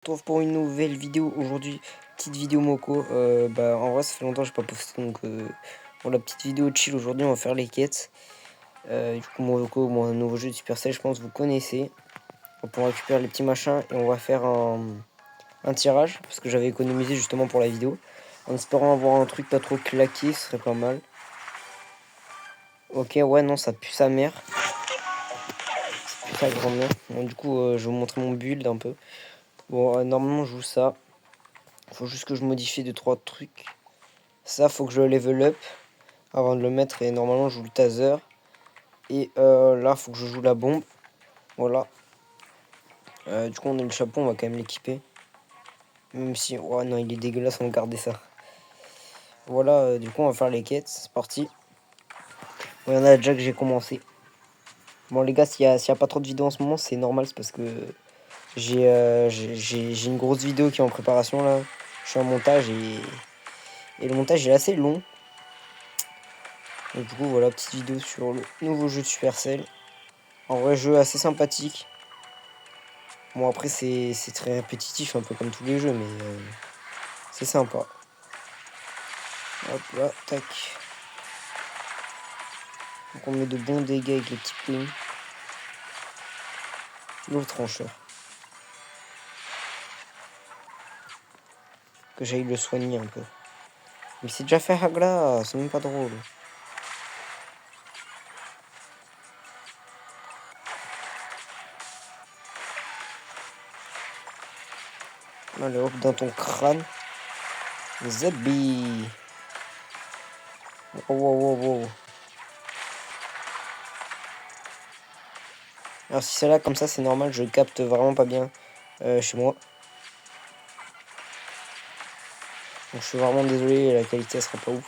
Retrouve pour une nouvelle vidéo aujourd'hui, petite vidéo Moco. En vrai ça fait longtemps que j'ai pas posté, donc pour la petite vidéo chill aujourd'hui on va faire les quêtes. Du coup Moco, un nouveau jeu de Supercell, je pense que vous connaissez. On pourra récupérer les petits machins et on va faire un tirage parce que j'avais économisé justement pour la vidéo, en espérant avoir un truc pas trop claqué, ce serait pas mal. Ok, ouais, non, ça pue sa mère, ça pue sa grand-mère. Bon, du coup je vais vous montrer mon build un peu. Bon, normalement je joue ça. Faut juste que je modifie 2-3 trucs. Ça, faut que je le level up avant de le mettre. Et normalement, je joue le taser. Et là, faut que je joue la bombe. Voilà. Du coup, on a le chapeau, on va quand même l'équiper. Même si... Oh non, il est dégueulasse, on va garder ça. Voilà, du coup, on va faire les quêtes. C'est parti. Bon, il y en a déjà que j'ai commencé. Bon, les gars, s'il y a pas trop de vidéos en ce moment, c'est normal. C'est parce que j'ai une grosse vidéo qui est en préparation, là. Je suis en montage et le montage est assez long. Donc, du coup, voilà, petite vidéo sur le nouveau jeu de Supercell. En vrai, jeu assez sympathique. Bon, après, c'est très répétitif, un peu comme tous les jeux, mais c'est sympa. Hop là, tac. Donc, on met de bons dégâts avec les petits plumes. L'autre trancheur. Que j'aille le soigner un peu. Mais c'est déjà fait Hagla, c'est même pas drôle. Allez, hop, dans ton crâne. Zabi. Wow, wow, wow. Alors, si c'est là comme ça, c'est normal, je capte vraiment pas bien chez moi. Donc, je suis vraiment désolé, la qualité elle sera pas ouf.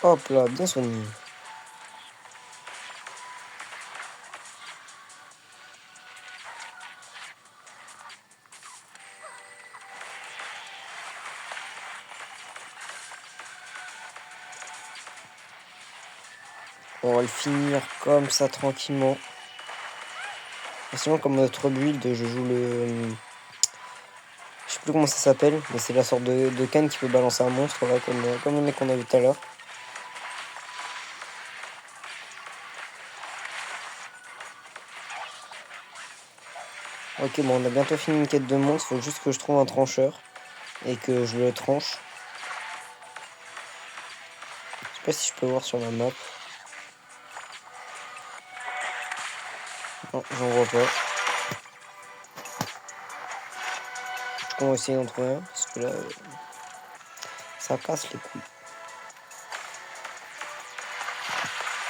Hop là, bien soigné. On va le finir comme ça tranquillement. Sinon, comme notre build, je joue le... Je sais plus comment ça s'appelle, mais c'est la sorte de canne qui peut balancer un monstre, là, comme le mec qu'on a vu tout à l'heure. Ok, bon, on a bientôt fini une quête de monstre, faut juste que je trouve un trancheur et que je le tranche. Je sais pas si je peux voir sur la map. Non, j'en vois pas. Du coup, on va essayer d'en trouver un, parce que là, ça casse les couilles.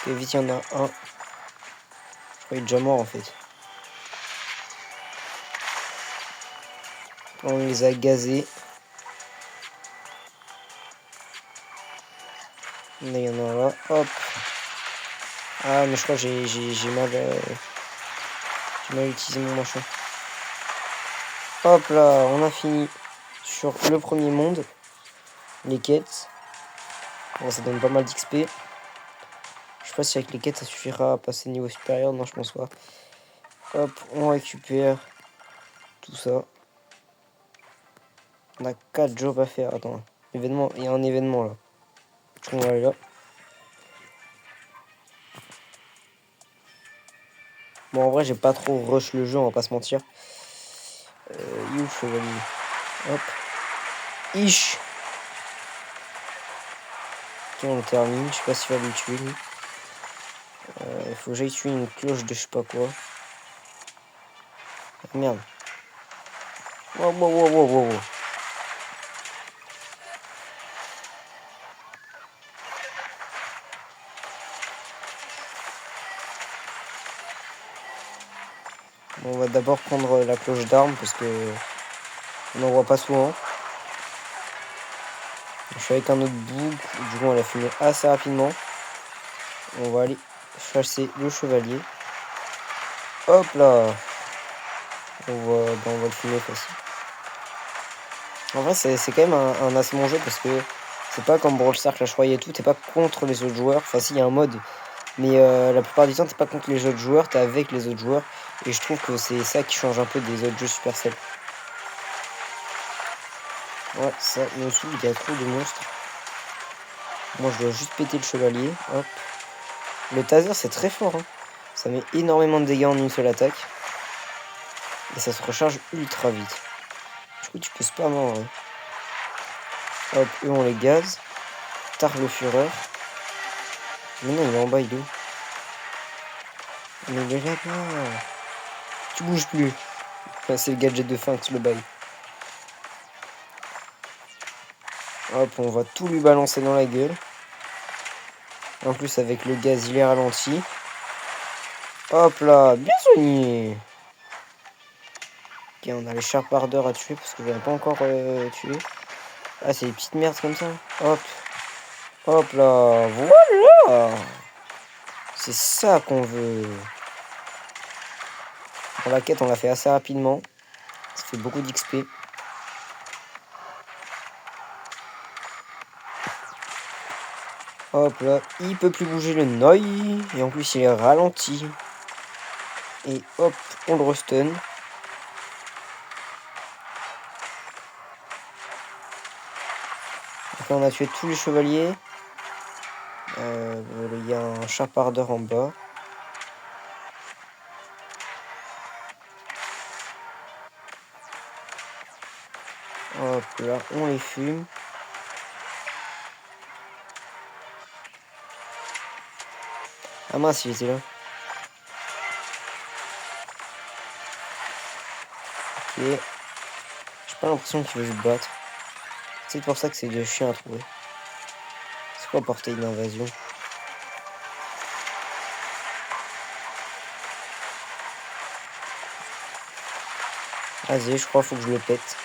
Ok, vite, il y en a un. Je crois qu'il est déjà mort, en fait. On les a gazés. Là, il y en a un là. Hop. Ah, mais je crois que j'ai mal utilisé mon machin. Hop là, on a fini sur le premier monde. Les quêtes. Bon, ça donne pas mal d'XP. Je sais pas si avec les quêtes ça suffira à passer niveau supérieur. Non, je pense pas. Hop, on récupère tout ça. On a 4 jobs à faire. Attends, événement, il y a un événement là. On va aller là. Bon, en vrai, j'ai pas trop rush le jeu, on va pas se mentir. You chevalier. Hop. Ish. Ok, on termine. Je sais pas s'il va le tuer lui. Il faut que j'aille tuer une cloche de je sais pas quoi. Ah, merde. Wow, wow, wow, wow, wow. Bon, on va d'abord prendre la cloche d'armes parce que on n'en voit pas souvent. Je suis avec un autre bouc, du coup on l'a fini assez rapidement. On va aller chasser le chevalier. Hop là. On va le finir facile. En vrai c'est quand même un assez bon jeu parce que C'est pas comme Brawl Stars, Clash Royale et tout, t'es pas contre les autres joueurs. Enfin, si, il y a un mode. Mais la plupart du temps, t'es pas contre les autres joueurs, t'es avec les autres joueurs. Et je trouve que c'est ça qui change un peu des autres jeux Supercell. Ouais, ça, mais aussi, il y a trop de monstres. Moi, je dois juste péter le chevalier. Hop. Le taser, c'est très fort. Hein. Ça met énormément de dégâts en une seule attaque. Et ça se recharge ultra vite. Du coup, tu peux spam en vrai. Hop, eux, on les gaz. Tard le fureur. Mais non, il est en bas, il est où? Mais il est là-bas. Tu bouges plus. Enfin, c'est le gadget de Finks, le bail. Hop, on va tout lui balancer dans la gueule. En plus, avec le gaz, il est ralenti. Hop là, bien soigné. Ok, on a les Sharp Ardeur à tuer parce que je l'avais pas encore tué. Ah, c'est des petites merdes comme ça. Hop. Hop là. Voilà. C'est ça qu'on veut. Pour la quête, on l'a fait assez rapidement. Ça fait beaucoup d'XP. Hop là. Il peut plus bouger le Noi. Et en plus, il est ralenti. Et hop, on le restun. Après, on a tué tous les chevaliers. Il y a un chapardeur en bas. Hop là, on les fume. Ah mince, il était là. Ok. J'ai pas l'impression qu'il veut se battre. C'est pour ça que c'est de chien à trouver. C'est quoi portail d'invasion? Vas-y, je crois qu'il faut que je le pète.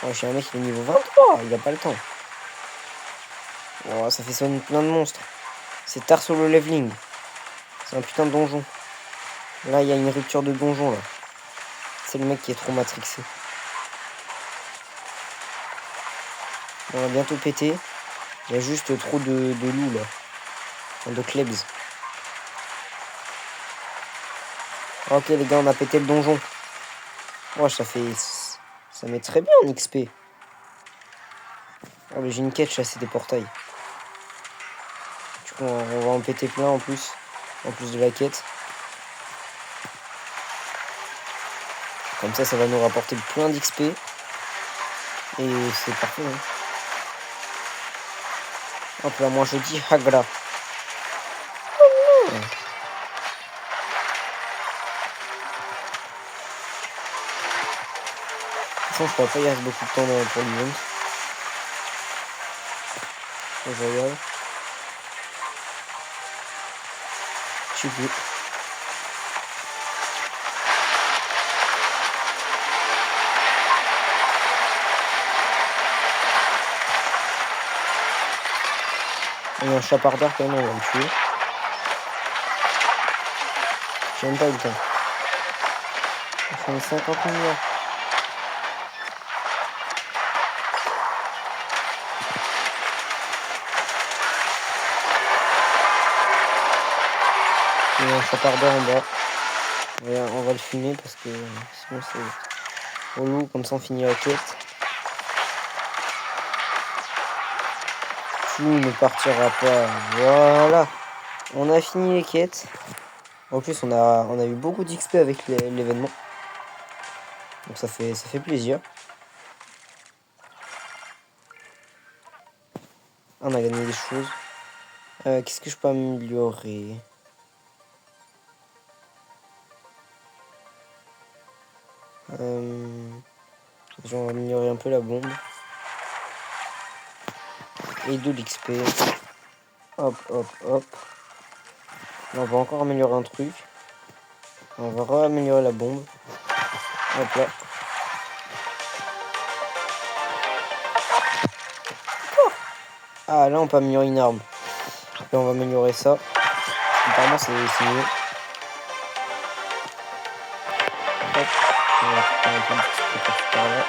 Oh, je suis un mec qui est niveau 23, il a pas le temps. Oh, ça fait sonner plein de monstres. C'est tard sur le leveling. C'est un putain de donjon. Là, il y a une rupture de donjon, là. C'est le mec qui est trop matrixé. On va bientôt péter. Il y a juste trop de loups, là. Enfin, de klebs. Ok, les gars, on a pété le donjon. Oh, ça fait... Ça met très bien en XP. Oh, mais j'ai une quête, chasser des portails. Du coup, on va en péter plein en plus. En plus de la quête. Comme ça va nous rapporter plein d'XP. Et c'est parfait. Hein. Hop là, moi je dis Hagra. Oh non. De toute façon, je crois pas y reste beaucoup de temps pour l'event. Je regarde. Je sais plus. Il y a un chapardeur quand même, on va le tuer. J'ai même pas eu le temps. On fait 50 millions. Il y a un chapardeur en bas. On va le fumer parce que sinon c'est relou, comme ça on finit la quête. Tout ne partira pas. Voilà. On a fini les quêtes. En plus, on a eu beaucoup d'XP avec l'événement. Donc ça fait plaisir. On a gagné des choses. Qu'est-ce que je peux améliorer? Je vais améliorer un peu la bombe. Et de l'XP. Hop, hop, hop. Là, on va encore améliorer un truc. On va re-améliorer la bombe. Hop là. Ah, là, on peut améliorer une arme. Et on va améliorer ça. Apparemment, c'est mieux. Hop. On va faire un peu de par là.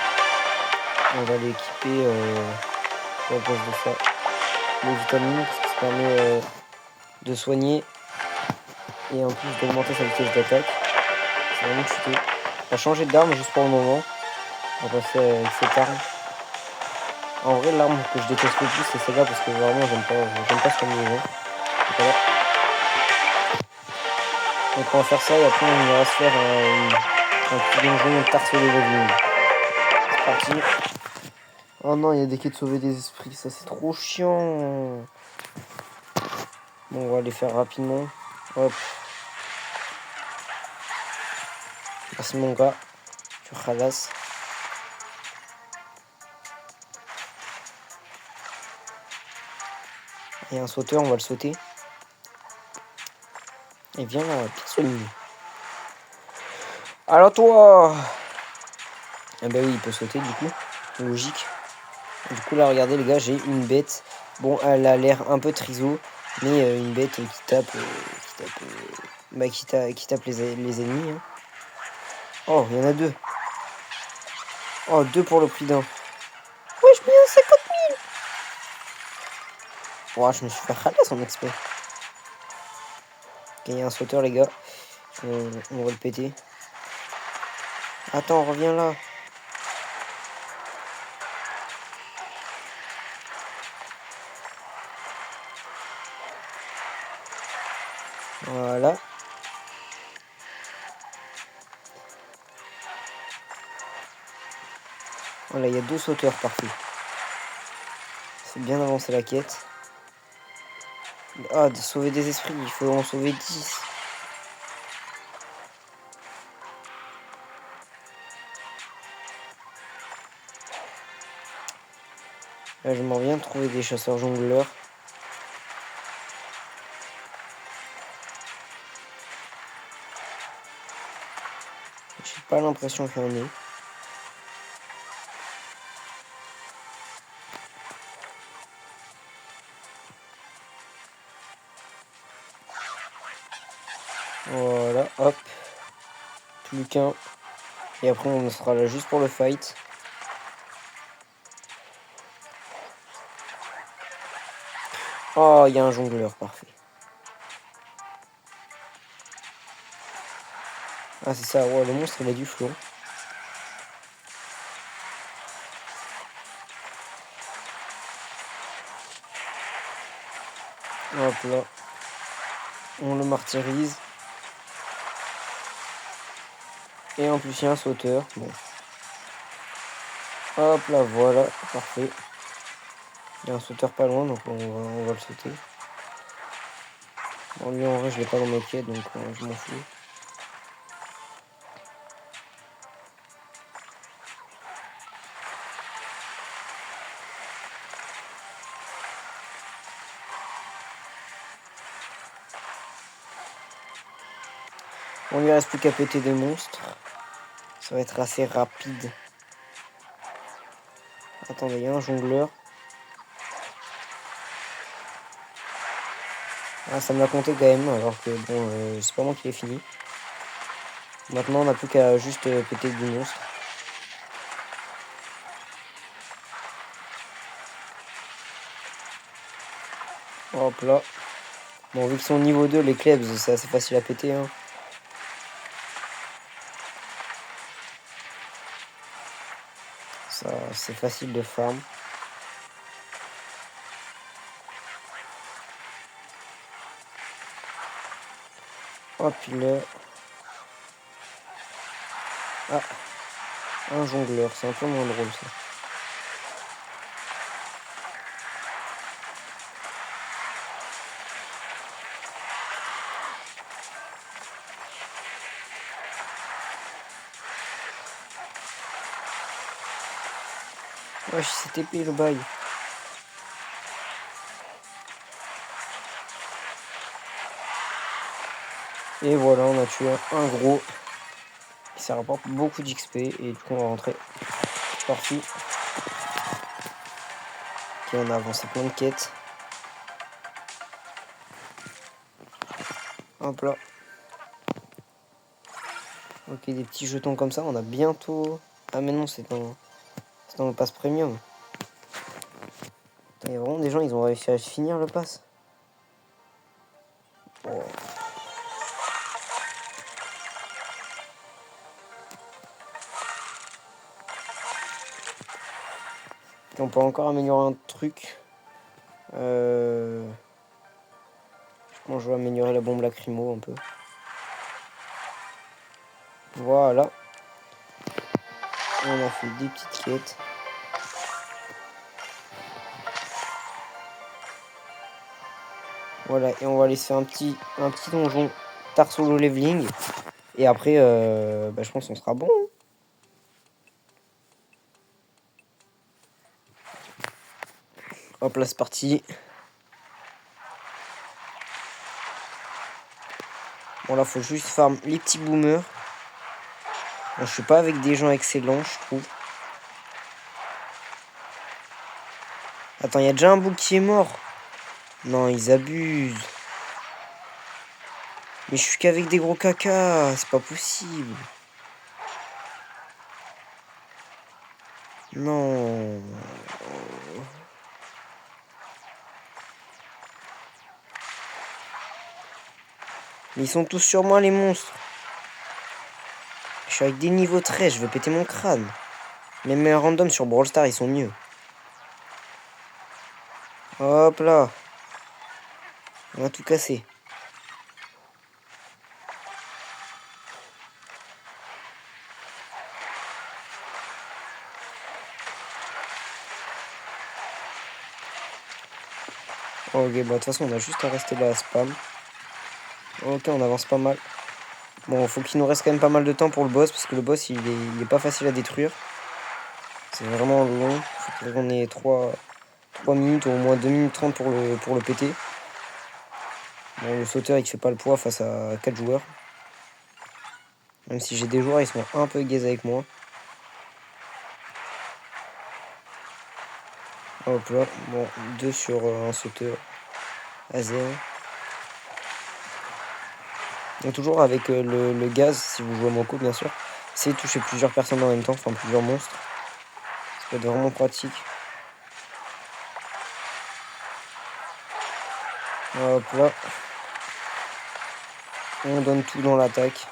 on va l'équiper à la place de ça. Les vitamines, parce que ça permet de soigner et en plus d'augmenter sa vitesse d'attaque. C'est vraiment cheaté. On va changer d'arme juste pour le moment. On va passer avec cette arme. En vrai, l'arme que je déteste le plus, c'est celle-là parce que vraiment, j'aime pas soigner les gens. Voilà. Donc on va faire ça et après on ira se faire un petit donjon tartelé de. C'est parti. Oh non, il y a des quêtes de sauver des esprits, ça c'est trop chiant. Bon, on va les faire rapidement. Hop. Merci mon gars. Tu ralasses. Il y a un sauteur, on va le sauter. Et viens là, Pixel. Alors toi. Ah bah oui, il peut sauter du coup. Logique. Du coup là, regardez les gars, j'ai une bête. Bon, elle a l'air un peu triso, mais une bête qui tape, qui tape les ennemis. Hein. Oh, il y en a deux. Oh, deux pour le prix d'un. Ouais, je mets un 50 000. Oh, je me suis fait raler son expert. Ok, il y a un sauteur les gars. On va le péter. Attends, reviens là. Voilà. Voilà, il y a deux sauteurs, parfait. C'est bien avancé la quête. Ah, de sauver des esprits, il faut en sauver 10. Là, j'aimerais bien trouver des chasseurs jongleurs. J'ai pas l'impression qu'il y en ait. Voilà, hop. Plus qu'un. Et après, on sera là juste pour le fight. Oh, il y a un jongleur, parfait. Ah, c'est ça, ouais, le monstre, il a du flow. Hop là. On le martyrise. Et en plus, il y a un sauteur. Bon. Hop là, voilà, parfait. Il y a un sauteur pas loin, donc on va le sauter. Bon, lui, en vrai, je l'ai pas dans mes quêtes, donc je m'en fous. On lui reste plus qu'à péter des monstres. Ça va être assez rapide. Attendez, il y a un jongleur. Ah, ça me l'a compté quand même, alors que bon, c'est pas moi qui l'ai fini. Maintenant, on n'a plus qu'à juste péter du monstre. Hop là. Bon, vu qu'ils sont niveau 2, les klebs, c'est assez facile à péter. Hein. Ça, c'est facile de farm. Hop, là. Ah, un jongleur, c'est un peu moins drôle ça. Wesh, c'était pile le bail. Et voilà, on a tué un gros. Ça rapporte beaucoup d'XP et du coup on va rentrer. Parti. Ok, on a avancé plein de quêtes. Hop là. Ok, des petits jetons comme ça, on a bientôt... Ah mais non, c'est C'est dans le pass premium. Il y a vraiment des gens, ils ont réussi à finir le pass. Oh. Et on peut encore améliorer un truc. Je pense que je vais améliorer la bombe lacrymo un peu. Voilà. On a fait des petites quêtes. Voilà, et on va aller se faire un petit donjon tard solo leveling. Et après, je pense qu'on sera bon. Hop là, c'est parti. Bon là, faut juste farm les petits boomers. Bon, je suis pas avec des gens excellents, je trouve. Attends, il y a déjà un bouc qui est mort. Non, ils abusent. Mais je suis qu'avec des gros caca, c'est pas possible. Non. Mais ils sont tous sur moi, les monstres. Je suis avec des niveaux 13, je vais péter mon crâne. Même mes random sur Brawl Stars, ils sont mieux. Hop là. On va tout casser. Ok, bah de toute façon, on a juste à rester là à spam. Ok, on avance pas mal. Bon, faut qu'il nous reste quand même pas mal de temps pour le boss, parce que le boss, il est pas facile à détruire. C'est vraiment long. Faut qu'on ait 3 minutes ou au moins 2 minutes 30 pour le péter. Bon, le sauteur, il fait pas le poids face à 4 joueurs. Même si j'ai des joueurs, ils sont un peu gaze avec moi. Hop là, bon, 2 sur un sauteur. Azer. Donc toujours avec le gaz, si vous jouez à Moko, bien sûr. C'est toucher plusieurs personnes en même temps, enfin plusieurs monstres. Ça peut être vraiment pratique. Hop là. On donne tout dans l'attaque.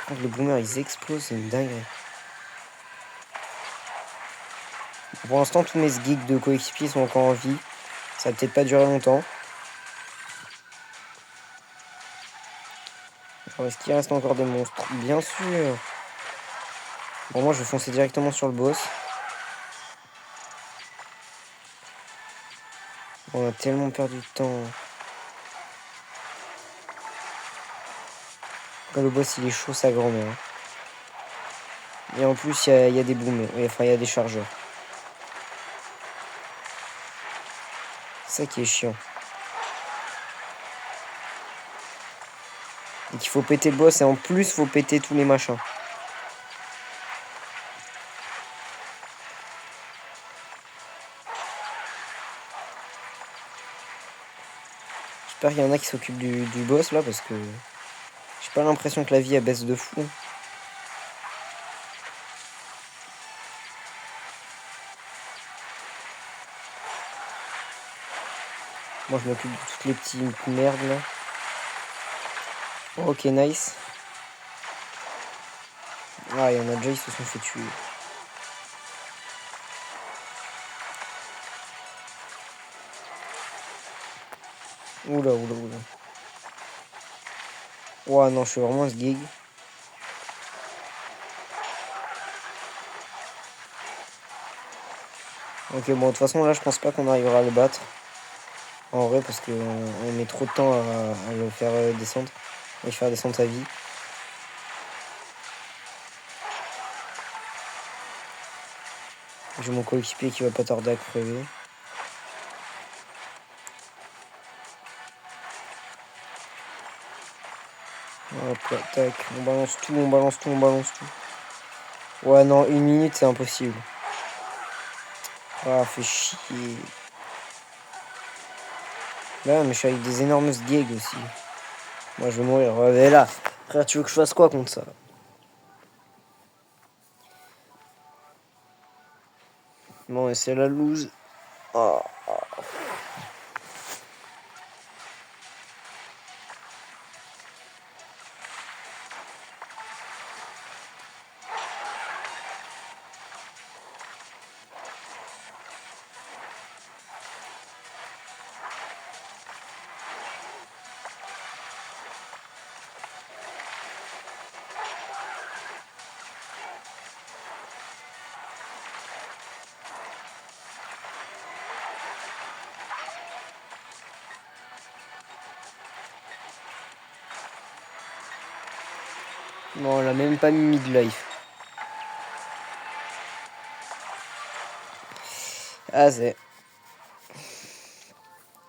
Les boomers, ils explosent, c'est une dinguerie. Pour l'instant, tous mes geeks de coéquipiers sont encore en vie. Ça va peut-être pas durer longtemps. Alors, est-ce qu'il reste encore des monstres? Bien sûr. Bon, moi, je vais foncer directement sur le boss. On a tellement perdu de temps. Quand le boss, il est chaud, sa grand-mère. Et en plus, il y a des boomers. Enfin, il y a des chargeurs. C'est ça qui est chiant. Et qu'il faut péter le boss et en plus, faut péter tous les machins. J'espère qu'il y en a qui s'occupent du boss là parce que j'ai pas l'impression que la vie elle baisse de fou. Moi je m'occupe de toutes les petites merdes là. Ok, nice. Ah, il y en a déjà, ils se sont fait tuer. Oula, oula, oula. Ouah, non, je suis vraiment ce gig. Ok, bon, de toute façon, là, je pense pas qu'on arrivera à le battre. En vrai, parce qu'on on met trop de temps à le faire descendre. Et faire descendre sa vie. J'ai mon coéquipier qui va pas tarder à crever. Hop là, tac. On balance tout, on balance tout, on balance tout. Ouais, non, 1 minute, c'est impossible. Ah, fait chier. Là, mais je suis avec des énormes gigs aussi. Moi, je vais mourir. Ouais, mais là, frère, tu veux que je fasse quoi contre ça? Non, et c'est la loose. Oh. Bon, on l'a même pas mis midlife. Ah, c'est...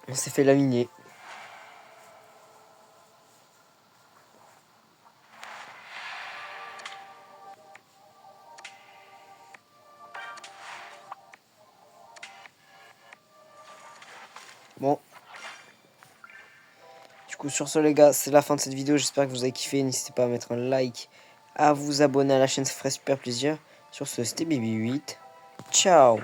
On s'est fait laminer. Bon. Du coup, sur ce, les gars, c'est la fin de cette vidéo. J'espère que vous avez kiffé. N'hésitez pas à mettre un like, à vous abonner à la chaîne, ça ferait super plaisir. Sur ce, c'était Baby8. Ciao!